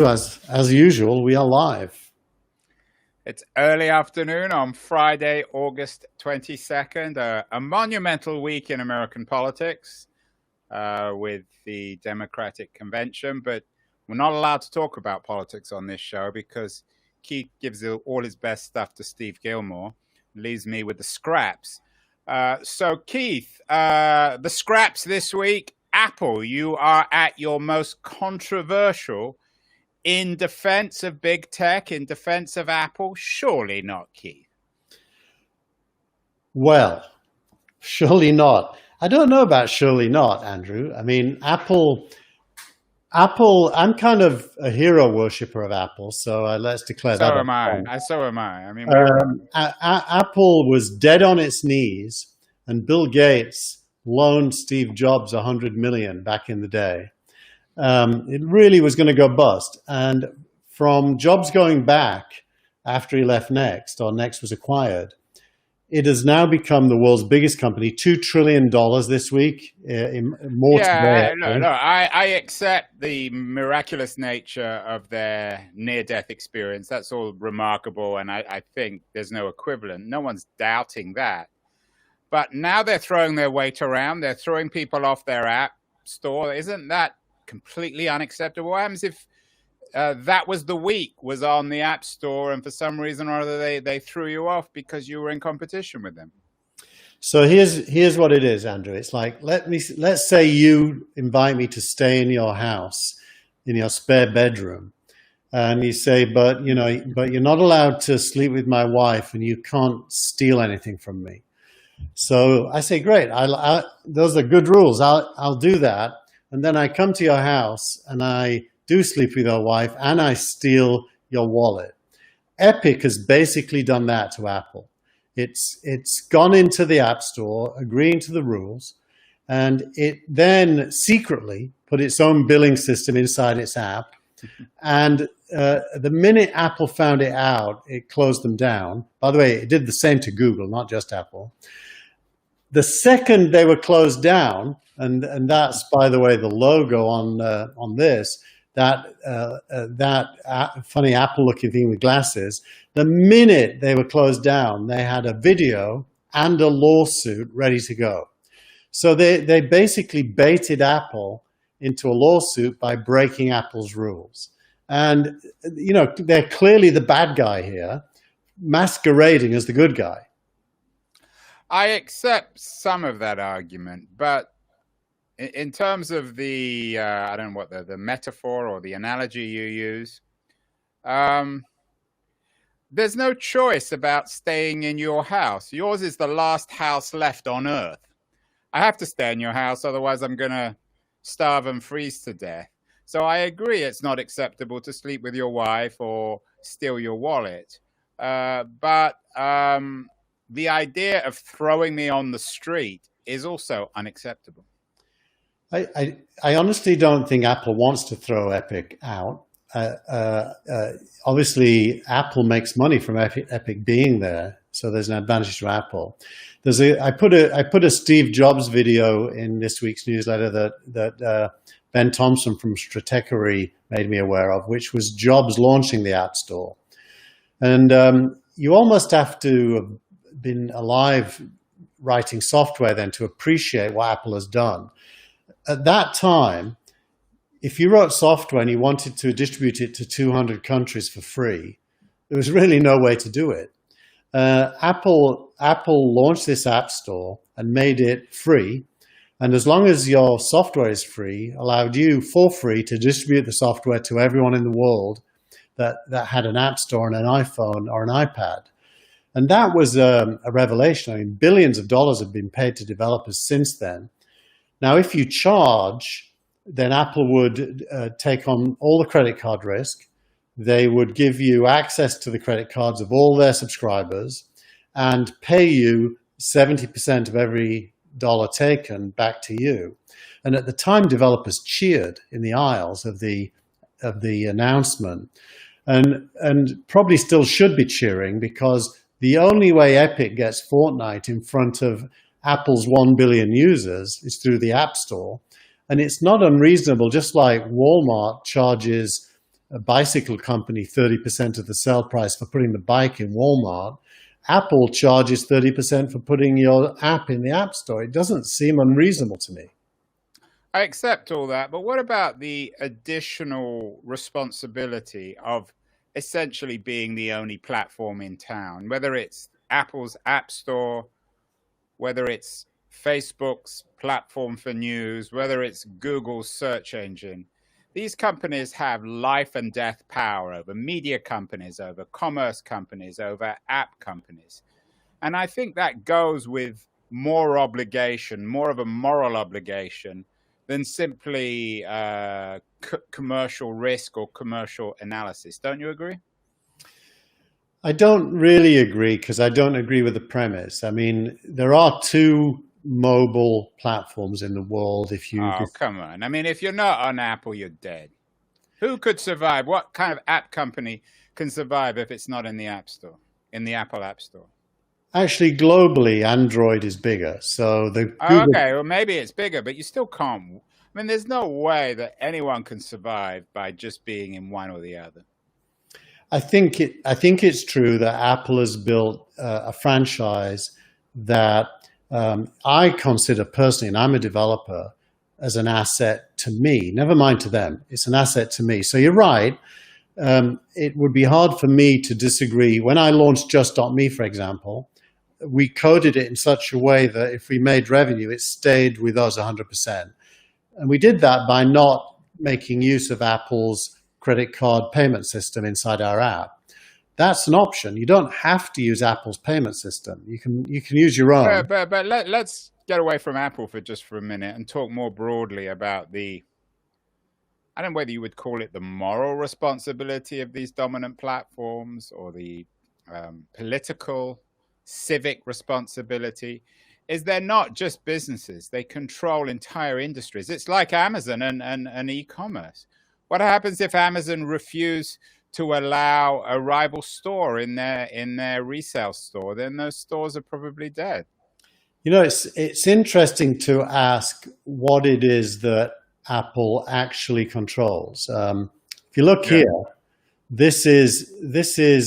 As usual, we are live. It's early afternoon on Friday, August 22nd, a monumental week in American politics with the Democratic Convention. But we're not allowed to talk about politics on this show because Keith gives all his best stuff to Steve Gilmore, leaves me with the scraps. So Keith, the scraps this week, Apple, you are at your most controversial in defense of big tech, in defense of Apple? Surely not, Keith. Well, surely not. I don't know about surely not, Andrew. I mean, Apple, I'm kind of a hero worshiper of Apple, so let's declare that. So am I. I mean, Apple was dead on its knees, and Bill Gates loaned Steve Jobs $100 million back in the day. It really was going to go bust. And from Jobs going back after he left Next, or Next was acquired, it has now become the world's biggest company, $2 trillion this week, more today. I accept the miraculous nature of their near-death experience. That's all remarkable, and I think there's no equivalent. No one's doubting that. But now they're throwing their weight around. They're throwing people off their app store. Isn't that completely unacceptable? What happens if that was the week was on the App Store and for some reason or other they threw you off because you were in competition with them? So here's what it is, Andrew. It's like, let's say you invite me to stay in your house, in your spare bedroom, and you say, but you're not allowed to sleep with my wife and you can't steal anything from me. So I say, great, those are good rules. I'll do that. And then I come to your house and I do sleep with your wife and I steal your wallet. Epic has basically done that to Apple. It's gone into the App Store, agreeing to the rules, and it then secretly put its own billing system inside its app. And the minute Apple found it out, it closed them down. By the way, it did the same to Google, not just Apple. The second they were closed down, and that's, by the way, the logo on this, that funny Apple-looking thing with glasses. The minute they were closed down, they had a video and a lawsuit ready to go. So they basically baited Apple into a lawsuit by breaking Apple's rules. And they're clearly the bad guy here, masquerading as the good guy. I accept some of that argument, but in terms of the, I don't know what the metaphor or the analogy you use, there's no choice about staying in your house. Yours is the last house left on Earth. I have to stay in your house, otherwise I'm going to starve and freeze to death. So I agree it's not acceptable to sleep with your wife or steal your wallet. But the idea of throwing me on the street is also unacceptable. I honestly don't think Apple wants to throw Epic out. Obviously, Apple makes money from Epic being there, so there's an advantage to Apple. I put a Steve Jobs video in this week's newsletter that Ben Thompson from Stratechery made me aware of, which was Jobs launching the App Store. And you almost have to have been alive writing software then to appreciate what Apple has done. At that time, if you wrote software and you wanted to distribute it to 200 countries for free, there was really no way to do it. Apple launched this App Store and made it free. And as long as your software is free, allowed you for free to distribute the software to everyone in the world that had an App Store and an iPhone or an iPad. And that was a revelation. I mean, billions of dollars have been paid to developers since then. Now, if you charge, then Apple would take on all the credit card risk. They would give you access to the credit cards of all their subscribers and pay you 70% of every dollar taken back to you. And at the time, developers cheered in the aisles of the announcement, and probably still should be cheering, because the only way Epic gets Fortnite in front of Apple's 1 billion users is through the App Store. And it's not unreasonable, just like Walmart charges a bicycle company 30% of the sale price for putting the bike in Walmart, Apple charges 30% for putting your app in the App Store. It doesn't seem unreasonable to me. I accept all that, but what about the additional responsibility of essentially being the only platform in town, whether it's Apple's App Store, whether it's Facebook's platform for news, whether it's Google's search engine? These companies have life and death power over media companies, over commerce companies, over app companies. And I think that goes with more obligation, more of a moral obligation than simply commercial risk or commercial analysis. Don't you agree? I don't really agree, because I don't agree with the premise. I mean, there are two mobile platforms in the world. Oh, come on. I mean, if you're not on Apple, you're dead. Who could survive? What kind of app company can survive if it's not in the App Store, in the Apple App Store? Actually, globally, Android is bigger. So the Google... Okay, well, maybe it's bigger, but you still can't. I mean, there's no way that anyone can survive by just being in one or the other. I think it's true that Apple has built a franchise that I consider personally, and I'm a developer, as an asset to me. Never mind to them. It's an asset to me. So you're right. It would be hard for me to disagree. When I launched just.me, for example, we coded it in such a way that if we made revenue, it stayed with us 100%. And we did that by not making use of Apple's credit card payment system inside our app. That's an option. You don't have to use Apple's payment system. You can use your own. But let's get away from Apple for a minute and talk more broadly about the, I don't know whether you would call it the moral responsibility of these dominant platforms, or the political, civic responsibility. Is they're not just businesses. They control entire industries. It's like Amazon and e-commerce. What happens if Amazon refuse to allow a rival store in their resale store? Then those stores are probably dead. You know, it's interesting to ask what it is that Apple actually controls. If you look here, this is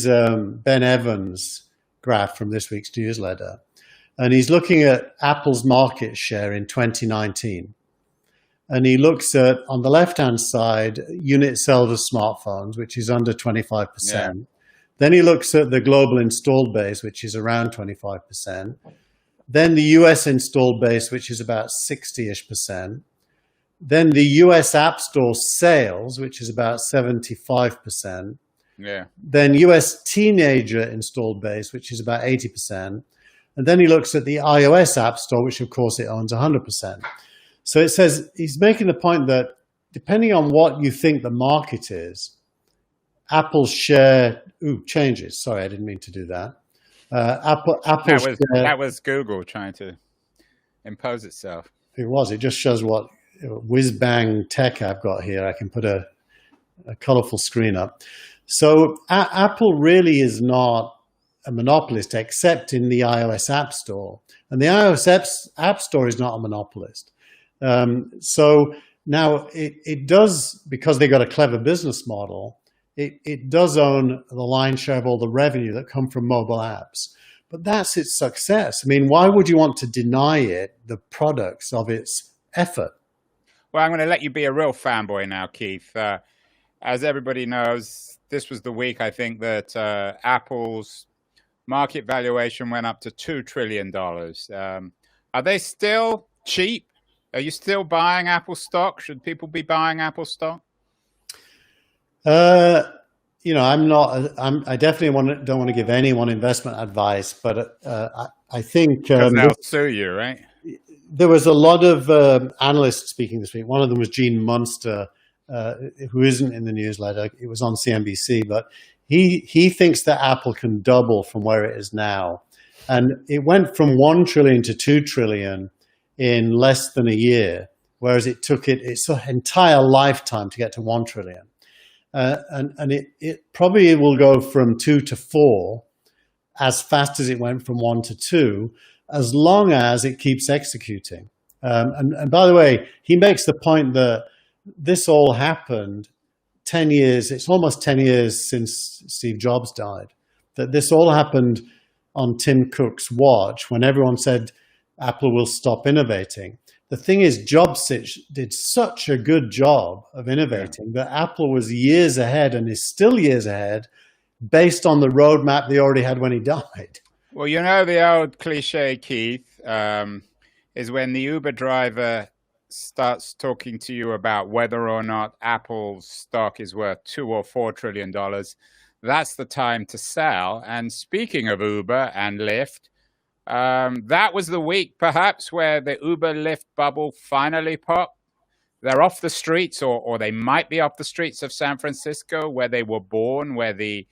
Ben Evans' graph from this week's newsletter, and he's looking at Apple's market share in 2019. And he looks at, on the left-hand side, units sold of smartphones, which is under 25%. Yeah. Then he looks at the global installed base, which is around 25%. Then the US installed base, which is about 60-ish%. Then the US App Store sales, which is about 75%. Yeah. Then US teenager installed base, which is about 80%. And then he looks at the iOS App Store, which of course it owns 100%. So it says, he's making the point that depending on what you think the market is, Apple's share changes. Sorry, I didn't mean to do that. That was Google trying to impose itself. It was. It just shows what whiz-bang tech I've got here. I can put a colorful screen up. So Apple really is not a monopolist, except in the iOS App Store. And the iOS App Store is not a monopolist. So now it does, because they got a clever business model, it does own the lion's share of all the revenue that come from mobile apps. But that's its success. I mean, why would you want to deny it the products of its effort? Well, I'm going to let you be a real fanboy now, Keith. As everybody knows, this was the week, I think, that Apple's market valuation went up to $2 trillion. Are they still cheap? Are you still buying Apple stock? Should people be buying Apple stock? You know, I'm not. I definitely don't want to give anyone investment advice, but I think they'll sue you, right? There was a lot of analysts speaking this week. One of them was Gene Munster, who isn't in the newsletter. It was on CNBC, but he thinks that Apple can double from where it is now, and it went from 1 trillion to 2 trillion in less than a year, whereas it took its entire lifetime to get to 1 trillion. And it probably will go from 2 to 4 as fast as it went from 1 to 2, as long as it keeps executing. And by the way, he makes the point that this all happened 10 years, it's almost 10 years since Steve Jobs died, that this all happened on Tim Cook's watch when everyone said Apple will stop innovating. The thing is, Jobs did such a good job of innovating that Apple was years ahead and is still years ahead based on the roadmap they already had when he died. Well, you know, the old cliche, Keith, is when the Uber driver starts talking to you about whether or not Apple's stock is worth $2 or $4 trillion. That's the time to sell. And speaking of Uber and Lyft, that was the week perhaps where the Uber Lyft bubble finally popped. They're off the streets, or they might be off the streets of San Francisco, where they were born, where the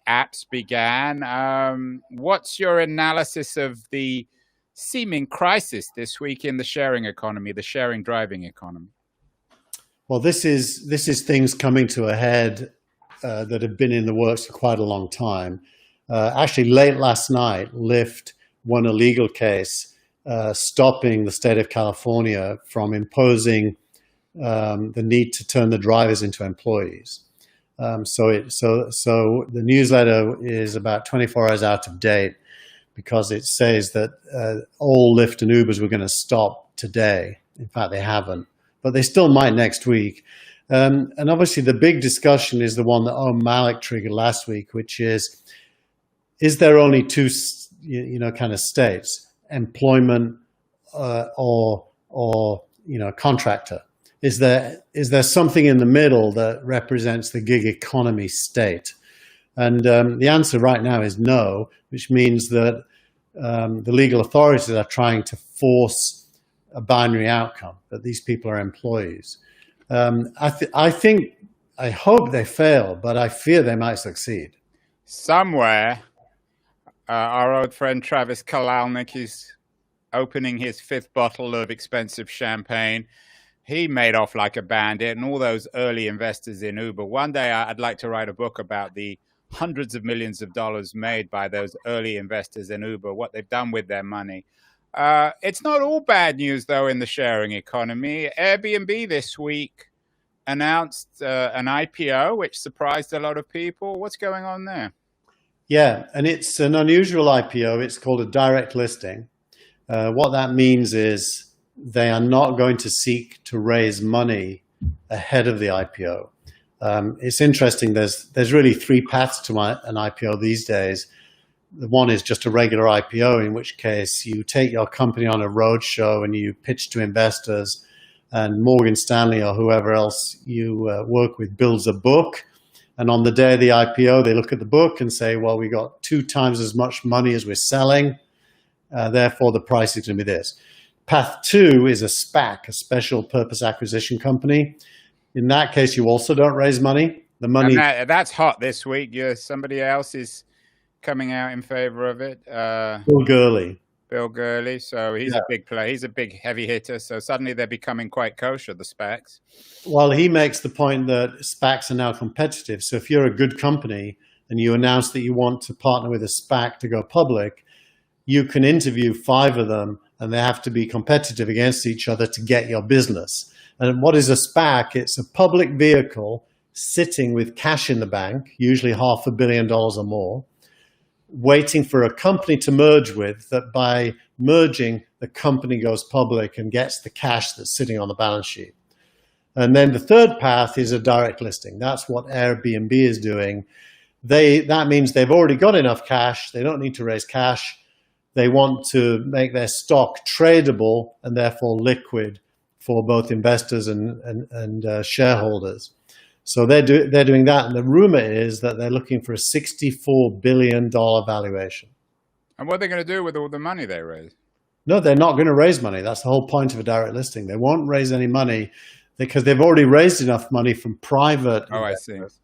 apps began. What's your analysis of the seeming crisis this week in the sharing economy, the sharing driving economy? Well, this is things coming to a head that have been in the works for quite a long time. Actually, late last night, Lyft won a legal case stopping the state of California from imposing the need to turn the drivers into employees. So the newsletter is about 24 hours out of date because it says that all Lyft and Ubers were going to stop today. In fact, they haven't, but they still might next week. And obviously, the big discussion is the one that Malik triggered last week, which is there only two, kind of states, employment or contractor? Is there something in the middle that represents the gig economy state? And the answer right now is no, which means that the legal authorities are trying to force a binary outcome, that these people are employees. I hope they fail, but I fear they might succeed. Somewhere, our old friend Travis Kalanick is opening his 5th bottle of expensive champagne. He made off like a bandit, and all those early investors in Uber. One day I'd like to write a book about the hundreds of millions of dollars made by those early investors in Uber, what they've done with their money. It's not all bad news, though, in the sharing economy. Airbnb this week announced an IPO, which surprised a lot of people. What's going on there? Yeah, and it's an unusual IPO. It's called a direct listing. What that means is they are not going to seek to raise money ahead of the IPO. It's interesting. There's really 3 paths to an IPO these days. The one is just a regular IPO, in which case you take your company on a roadshow and you pitch to investors, and Morgan Stanley or whoever else you work with builds a book. And on the day of the IPO, they look at the book and say, well, we got 2 times as much money as we're selling. Therefore, the price is going to be this. Path 2 is a SPAC, a special purpose acquisition company. In that case, you also don't raise money. The money that's hot this week. Somebody else is coming out in favor of it. Bill Gurley. Bill Gurley. So he's a big player. He's a big heavy hitter. So suddenly they're becoming quite kosher, the SPACs. Well, he makes the point that SPACs are now competitive. So if you're a good company and you announce that you want to partner with a SPAC to go public, you can interview 5 of them, and they have to be competitive against each other to get your business. And what is a SPAC? It's a public vehicle sitting with cash in the bank, usually $500 million or more, waiting for a company to merge with, that by merging, the company goes public and gets the cash that's sitting on the balance sheet. And then the third path is a direct listing. That's what Airbnb is doing. That means they've already got enough cash. They don't need to raise cash. They want to make their stock tradable and therefore liquid for both investors and shareholders. So they're doing that. And the rumor is that they're looking for a $64 billion valuation. And what are they going to do with all the money they raise? No, they're not going to raise money. That's the whole point of a direct listing. They won't raise any money because they've already raised enough money from private investors.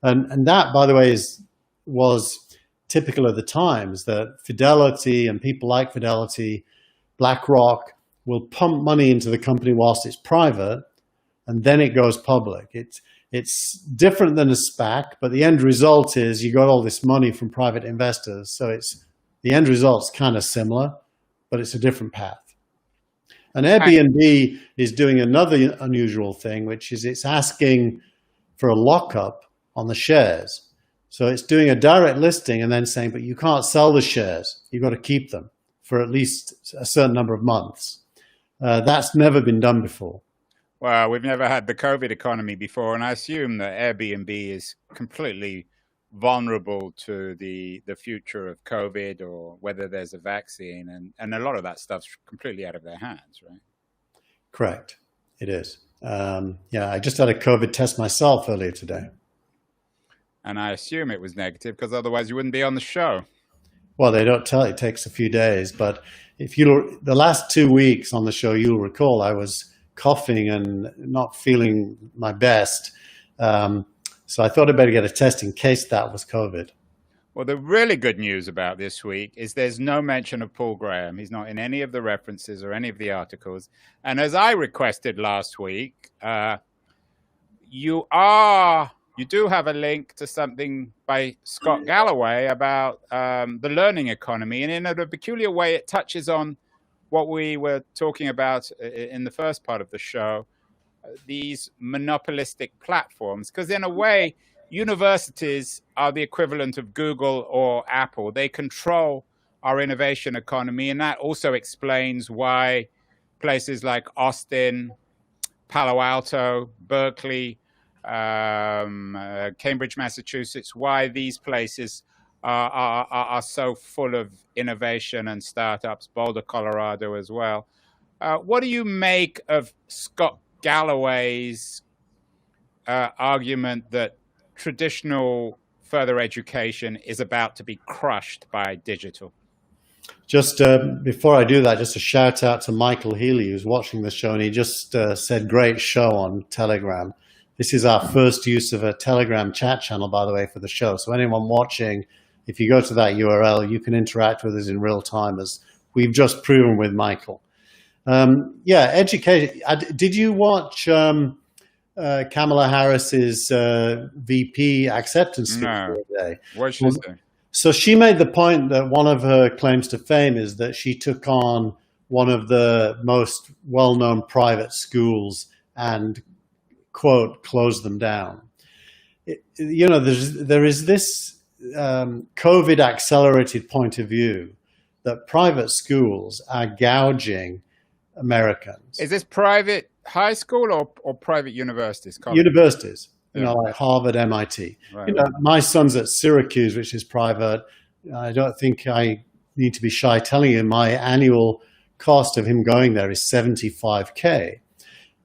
I see. And that, by the way, was typical of the times, that Fidelity and people like Fidelity, BlackRock, will pump money into the company whilst it's private, and then it goes public. It's different than a SPAC, but the end result is you got all this money from private investors. So the end result's kind of similar, but it's a different path. And Airbnb is doing another unusual thing, which is it's asking for a lockup on the shares. So it's doing a direct listing and then saying, but you can't sell the shares. You've got to keep them for at least a certain number of months. That's never been done before. Well, we've never had the COVID economy before, and I assume that Airbnb is completely vulnerable to the future of COVID or whether there's a vaccine, and a lot of that stuff's completely out of their hands, right? Correct. It is. Yeah, I just had a COVID test myself earlier today. And I assume it was negative because otherwise you wouldn't be on the show. Well, they don't tell you. It takes a few days, but the last 2 weeks on the show, you'll recall I was coughing and not feeling my best. So I thought I'd better get a test in case that was COVID. Well, the really good news about this week is there's no mention of Paul Graham. He's not in any of the references or any of the articles. And as I requested last week, you do have a link to something by Scott Galloway about the learning economy. And in a peculiar way, it touches on what we were talking about in the first part of the show, these monopolistic platforms. Because in a way, universities are the equivalent of Google or Apple. They control our innovation economy. And that also explains why places like Austin, Palo Alto, Berkeley, Cambridge, Massachusetts, why these places are so full of innovation and startups, Boulder, Colorado as well. What do you make of Scott Galloway's argument that traditional further education is about to be crushed by digital? Just before I do that, just a shout out to Michael Healy, who's watching the show, and he just said, great show on Telegram. This is our first use of a Telegram chat channel, by the way, for the show. So anyone watching, if you go to that URL, you can interact with us in real time, as we've just proven with Michael. Yeah, education. Did you watch Kamala Harris's VP acceptance speech the other day? What did she say? So she made the point that one of her claims to fame is that she took on one of the most well-known private schools and, quote, closed them down. There is this COVID accelerated point of view that private schools are gouging Americans. Is this private high school or private universities? College? Universities, like Harvard, MIT. Right. My son's at Syracuse, which is private. I don't think I need to be shy telling you my annual cost of him going there is $75K.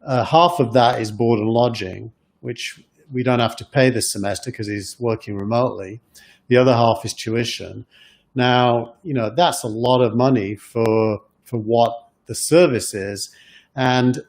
Half of that is board and lodging, which we don't have to pay this semester because he's working remotely. The other half is tuition. Now, that's a lot of money for what the service is. And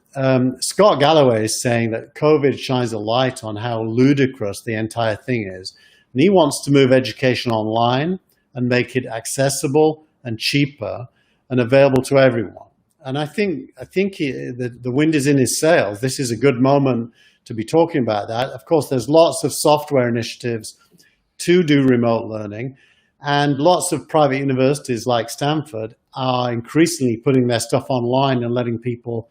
Scott Galloway is saying that COVID shines a light on how ludicrous the entire thing is. And he wants to move education online and make it accessible and cheaper and available to everyone. And I think the wind is in his sails. This is a good moment to be talking about that. Of course, there's lots of software initiatives to do remote learning, and lots of private universities like Stanford are increasingly putting their stuff online and letting people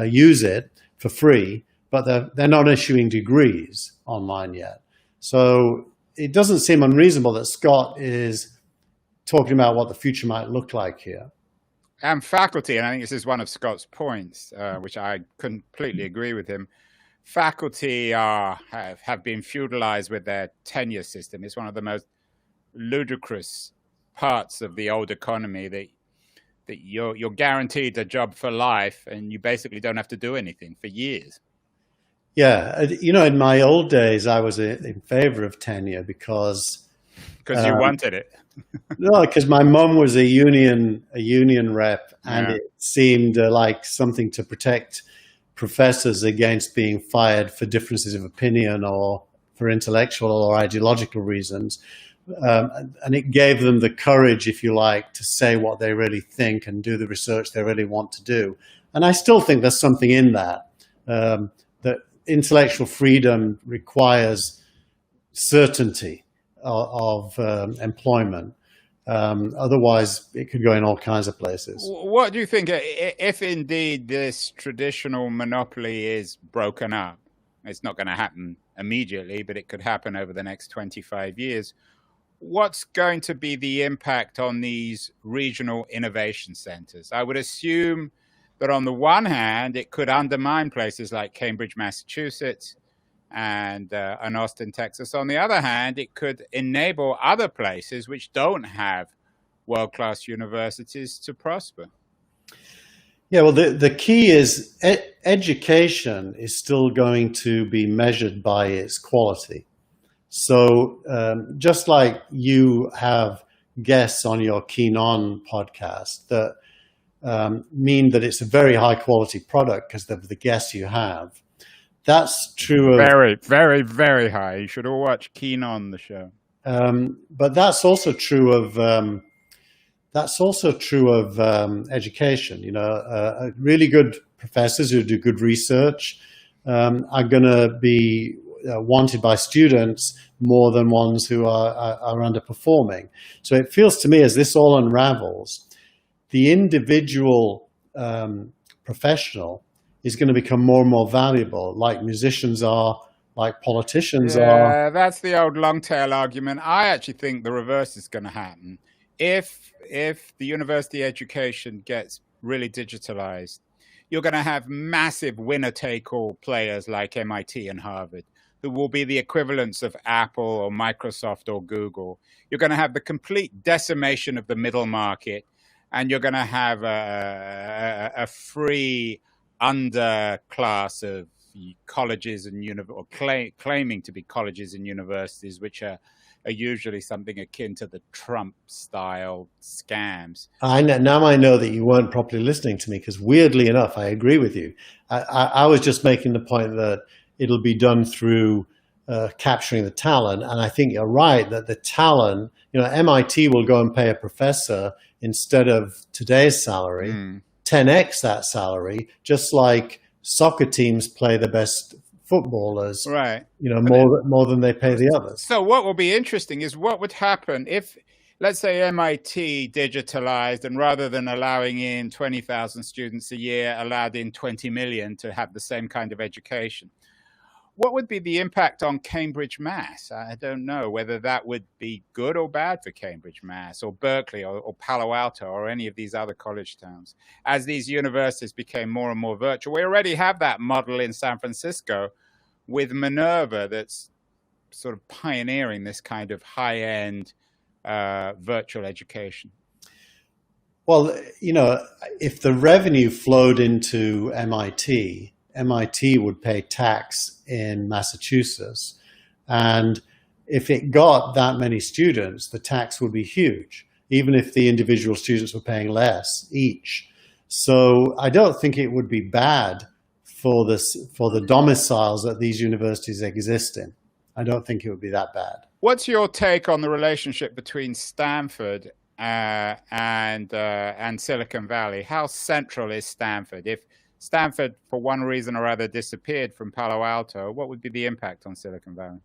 use it for free, but they're not issuing degrees online yet. So it doesn't seem unreasonable that Scott is talking about what the future might look like here. And faculty, and I think this is one of Scott's points, which I completely agree with him. Faculty have been feudalized with their tenure system. It's one of the most ludicrous parts of the old economy that you're guaranteed a job for life and you basically don't have to do anything for years. Yeah, in my old days, I was in favor of tenure because you wanted it. No, because my mum was a union rep, and it seemed like something to protect professors against being fired for differences of opinion or for intellectual or ideological reasons. And it gave them the courage, if you like, to say what they really think and do the research they really want to do. And I still think there's something in that, that intellectual freedom requires certainty of employment. Otherwise, it could go in all kinds of places. What do you think, if indeed this traditional monopoly is broken up? It's not going to happen immediately, but it could happen over the next 25 years. What's going to be the impact on these regional innovation centers? I would assume that on the one hand, it could undermine places like Cambridge, Massachusetts, and Austin, Texas. On the other hand, it could enable other places which don't have world-class universities to prosper. Yeah, well, the key is education is still going to be measured by its quality. So just like you have guests on your Keen On podcast that mean that it's a very high quality product because of the guests you have, that's true of very, very, very high. You should all watch Keen On the show. But that's also true of education. You know, really good professors who do good research are going to be wanted by students more than ones who are underperforming. So it feels to me, as this all unravels, the individual professional is going to become more and more valuable, like musicians are, like politicians are. That's the old long tail argument. I actually think the reverse is going to happen. If the university education gets really digitalized, you're going to have massive winner-take-all players like MIT and Harvard, who will be the equivalents of Apple or Microsoft or Google. You're going to have the complete decimation of the middle market, and you're going to have a free underclass of colleges and claiming to be colleges and universities, which are usually something akin to the Trump-style scams. Now I know that you weren't properly listening to me, because weirdly enough, I agree with you. I was just making the point that it'll be done through capturing the talent. And I think you're right that the talent, you know, MIT will go and pay a professor instead of today's salary, 10x that salary, just like soccer teams play the best footballers, right? You know, more than they pay the others. So what will be interesting is what would happen if, let's say, MIT digitalized, and rather than allowing in 20,000 students a year, allowed in 20 million to have the same kind of education. What would be the impact on Cambridge, Mass? I don't know whether that would be good or bad for Cambridge, Mass, or Berkeley, or Palo Alto, or any of these other college towns. As these universities became more and more virtual, we already have that model in San Francisco with Minerva that's sort of pioneering this kind of high-end virtual education. Well, you know, if the revenue flowed into MIT would pay tax in Massachusetts. And if it got that many students, the tax would be huge, even if the individual students were paying less each. So I don't think it would be bad for the domiciles that these universities exist in. I don't think it would be that bad. What's your take on the relationship between Stanford and Silicon Valley? How central is Stanford? If Stanford, for one reason or other, disappeared from Palo Alto, what would be the impact on Silicon Valley?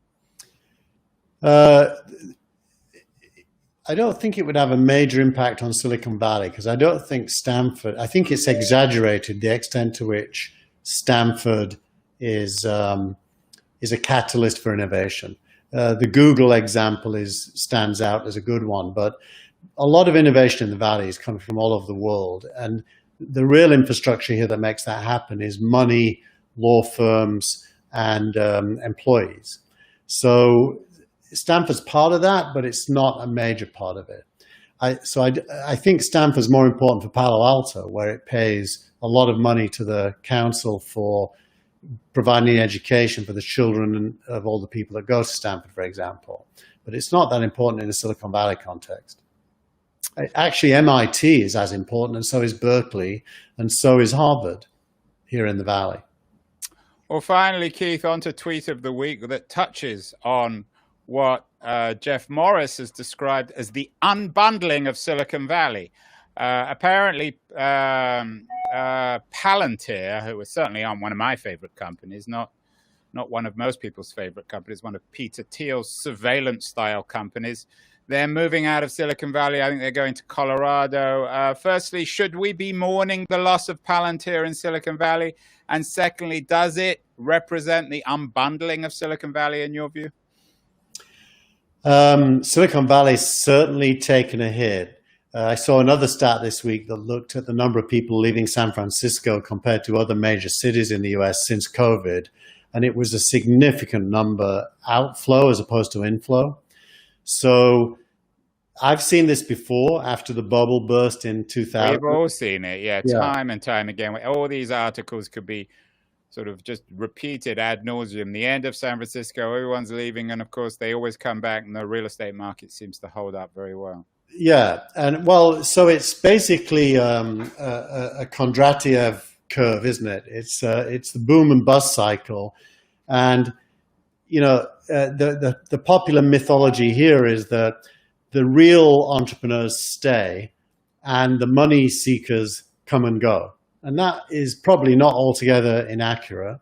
I don't think it would have a major impact on Silicon Valley, because I don't think Stanford, I think it's exaggerated the extent to which Stanford is a catalyst for innovation. The Google example stands out as a good one, but a lot of innovation in the Valley is coming from all over the world. And the real infrastructure here that makes that happen is money, law firms, and employees. So Stanford's part of that, but it's not a major part of it. I think Stanford's more important for Palo Alto, where it pays a lot of money to the council for providing education for the children of all the people that go to Stanford, for example. But it's not that important in a Silicon Valley context. Actually, MIT is as important, and so is Berkeley, and so is Harvard here in the Valley. Well, finally, Keith, on to tweet of the week that touches on what Jeff Morris has described as the unbundling of Silicon Valley. Apparently, Palantir, who was certainly on one of my favorite companies, not one of most people's favorite companies, one of Peter Thiel's surveillance-style companies, They're moving out of Silicon Valley. I think they're going to Colorado. Firstly, should we be mourning the loss of Palantir in Silicon Valley? And secondly, does it represent the unbundling of Silicon Valley in your view? Silicon Valley's certainly taken a hit. I saw another stat this week that looked at the number of people leaving San Francisco compared to other major cities in the US since COVID. And it was a significant number outflow as opposed to inflow. So I've seen this before after the bubble burst in 2000. We've all seen it, yeah, time and time again. All these articles could be sort of just repeated ad nauseum. The end of San Francisco, everyone's leaving, and of course they always come back, and the real estate market seems to hold up very well. Yeah, and well, so it's basically a Kondratiev curve, isn't it? It's the boom and bust cycle, and you know the popular mythology here is that the real entrepreneurs stay, and the money seekers come and go, and that is probably not altogether inaccurate.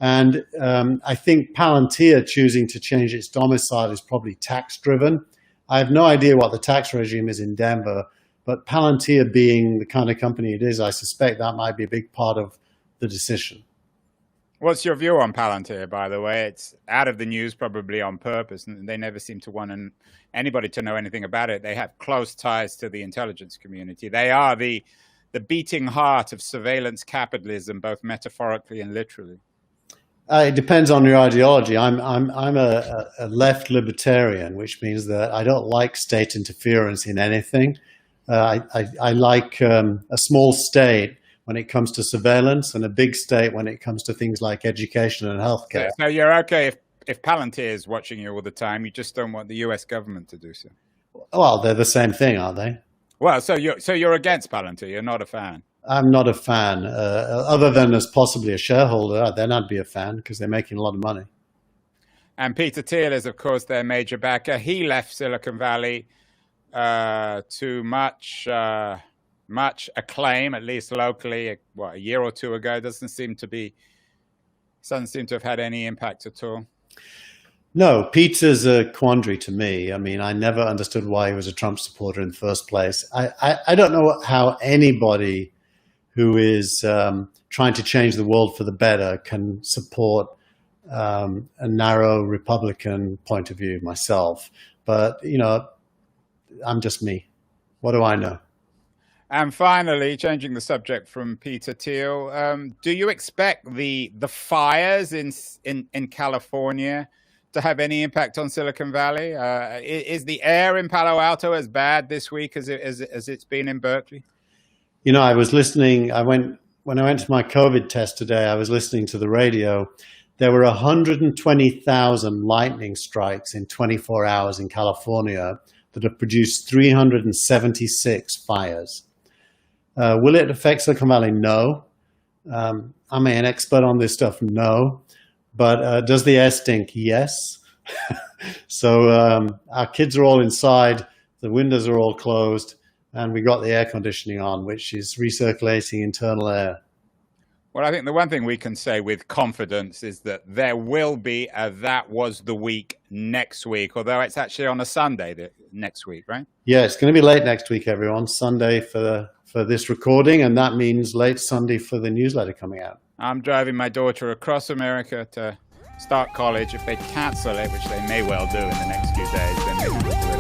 And I think Palantir choosing to change its domicile is probably tax driven. I have no idea what the tax regime is in Denver, but Palantir being the kind of company it is, I suspect that might be a big part of the decision. What's your view on Palantir, by the way? It's out of the news probably on purpose, and they never seem to want anybody to know anything about it. They have close ties to the intelligence community. They are the beating heart of surveillance capitalism, both metaphorically and literally. It depends on your ideology. I'm a left libertarian, which means that I don't like state interference in anything. I like a small state when it comes to surveillance, and a big state when it comes to things like education and healthcare. So you're okay if Palantir is watching you all the time, you just don't want the US government to do so. Well, they're the same thing, aren't they? Well, so you're against Palantir, you're not a fan. I'm not a fan, other than as possibly a shareholder. Then I'd be a fan because they're making a lot of money. And Peter Thiel is, of course, their major backer. He left Silicon Valley to much acclaim, at least locally. A year or two ago, doesn't seem to have had any impact at all. No, Peter's a quandary to me. I mean, I never understood why he was a Trump supporter in the first place. I don't know how anybody who is trying to change the world for the better can support a narrow Republican point of view myself. But, you know, I'm just me. What do I know? And finally, changing the subject from Peter Thiel, do you expect the fires in California to have any impact on Silicon Valley? Is the air in Palo Alto as bad this week as it's been in Berkeley? You know, I was listening. When I went to my COVID test today, I was listening to the radio. There were 120,000 lightning strikes in 24 hours in California that have produced 376 fires. Will it affect Silicon Valley? No. Am I an expert on this stuff? No. But does the air stink? Yes. So our kids are all inside, the windows are all closed, and we got the air conditioning on, which is recirculating internal air. Well, I think the one thing we can say with confidence is that there will be a That Was the Week next week, although it's actually on a Sunday next week, right? Yeah, it's going to be late next week, everyone. Sunday for this recording, and that means late Sunday for the newsletter coming out. I'm driving my daughter across America to start college. If they cancel it, which they may well do in the next few days, then maybe we'll do